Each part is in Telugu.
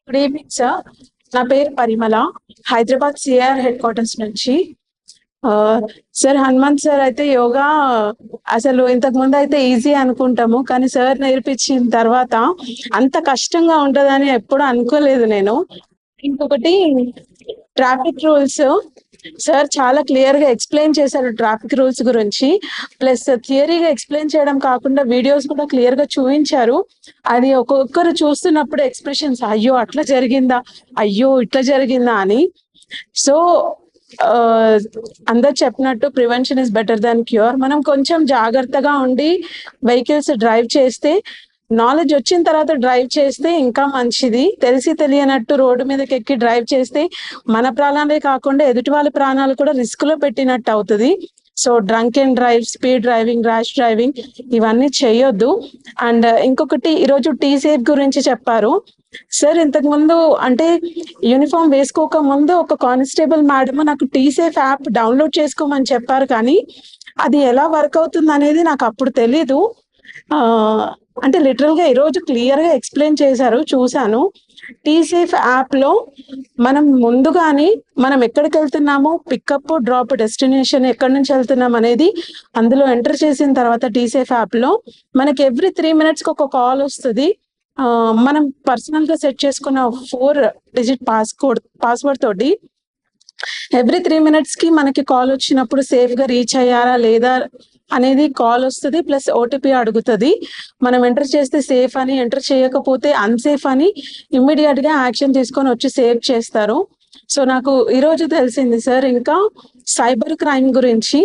Good evening sir. నా పేరు పరిమళ, హైదరాబాద్ సిఆర్ హెడ్ క్వార్టర్స్ నుంచి. సార్, హనుమంత్ సార్ అయితే యోగా అసలు ఇంతకు ముందు అయితే ఈజీ అనుకుంటాము, కానీ సార్ నేర్పించిన తర్వాత అంత కష్టంగా ఉంటుందని ఎప్పుడు అనుకోలేదు నేను. ఇంకొకటి, ట్రాఫిక్ రూల్స్ సార్ చాలా క్లియర్ గా ఎక్స్ప్లెయిన్ చేశారు ట్రాఫిక్ రూల్స్ గురించి. ప్లస్ థియరీగా ఎక్స్ప్లెయిన్ చేయడం కాకుండా వీడియోస్ కూడా క్లియర్ గా చూపించారు. అది ఒక్కొక్కరు చూస్తున్నప్పుడు ఎక్స్ప్రెషన్స్, అయ్యో అట్లా జరిగిందా, అయ్యో ఇట్లా జరిగిందా అని. సో అందరు చెప్పినట్టు prevention is better than cure. మనం కొంచెం జాగ్రత్తగా ఉండి వెహికల్స్ డ్రైవ్ చేస్తే, నాలెడ్జ్ వచ్చిన తర్వాత డ్రైవ్ చేస్తే ఇంకా మంచిది. తెలిసి తెలియనట్టు రోడ్డు మీదకి ఎక్కి డ్రైవ్ చేస్తే మన ప్రాణాలే కాకుండా ఎదుటి వాళ్ళ ప్రాణాలు కూడా రిస్క్ లో పెట్టినట్టు అవుతుంది. So drunk and drive, speed driving, rash driving ఇవన్నీ చేయొద్దు. అండ్ ఇంకొకటి, ఈరోజు టీ సేఫ్ గురించి చెప్పారు సార్. ఇంతకు ముందు అంటే యూనిఫామ్ వేసుకోక ముందు ఒక కానిస్టేబుల్ మేడం నాకు టీ సేఫ్ యాప్ డౌన్లోడ్ చేసుకోమని చెప్పారు, కానీ అది ఎలా వర్క్ అవుతుంది అనేది నాకు అప్పుడు తెలీదు. అంటే లిటరల్ గా ఈరోజు క్లియర్ గా ఎక్స్ప్లెయిన్ చేశారు, చూశాను. టీ సేఫ్ యాప్ లో మనం ముందుగానే మనం ఎక్కడికి వెళ్తున్నామో, పికప్, డ్రాప్, డెస్టినేషన్ ఎక్కడి నుంచి వెళ్తున్నాం అనేది అందులో ఎంటర్ చేసిన తర్వాత టీ సేఫ్ యాప్ లో మనకి ఎవ్రీ 3 minutes కి ఒక కాల్ వస్తుంది. మనం పర్సనల్ గా సెట్ చేసుకున్న 4-digit పాస్వర్డ్ తోటి ఎవ్రీ 3 minutes కి మనకి కాల్ వచ్చినప్పుడు సేఫ్ గా రీచ్ అయ్యారా లేదా అనేది కాల్ వస్తుంది. ప్లస్ ఓటీపీ అడుగుతుంది. మనం ఎంటర్ చేస్తే సేఫ్ అని, ఎంటర్ చేయకపోతే అన్సేఫ్ అని ఇమ్మీడియట్ గా యాక్షన్ తీసుకొని వచ్చి సేవ్ చేస్తారు. సో నాకు ఈరోజు తెలిసింది సార్. ఇంకా సైబర్ క్రైమ్ గురించి,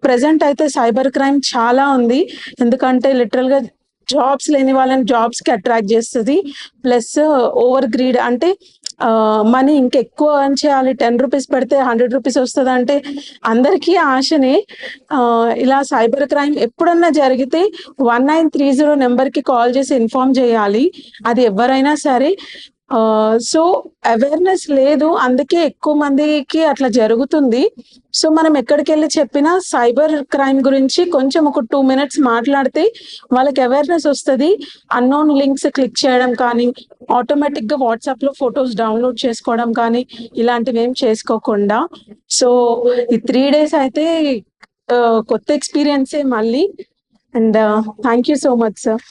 ప్రెసెంట్ అయితే సైబర్ క్రైమ్ చాలా ఉంది. ఎందుకంటే లిటరల్ గా జాబ్స్ లేని వాళ్ళని జాబ్స్ కి అట్రాక్ట్ చేస్తుంది. ప్లస్ ఓవర్ గ్రీడ్, అంటే మనీ ఇంకెక్కువ ఎర్న్ చేయాలి, 10 రూపీస్ పెడితే 100 రూపీస్ వస్తుంది అంటే అందరికీ ఆశనే. ఇలా సైబర్ క్రైమ్ ఎప్పుడన్నా జరిగితే 1930 నెంబర్కి కాల్ చేసి ఇన్ఫార్మ్ చేయాలి, అది ఎవరైనా సరే. సో అవేర్నెస్ లేదు, అందుకే ఎక్కువ మందికి అట్లా జరుగుతుంది. సో మనం ఎక్కడికి వెళ్ళి చెప్పినా సైబర్ క్రైమ్ గురించి కొంచెం ఒక 2 minutes మాట్లాడితే వాళ్ళకి అవేర్నెస్ వస్తుంది. అన్నోన్ లింక్స్ క్లిక్ చేయడం కానీ, ఆటోమేటిక్ గా వాట్సాప్ లో ఫొటోస్ డౌన్లోడ్ చేసుకోవడం కానీ ఇలాంటివి ఏం చేసుకోకుండా. సో ఈ 3 days అయితే కొత్త ఎక్స్పీరియన్సే మళ్ళీ. And thank you so much sir.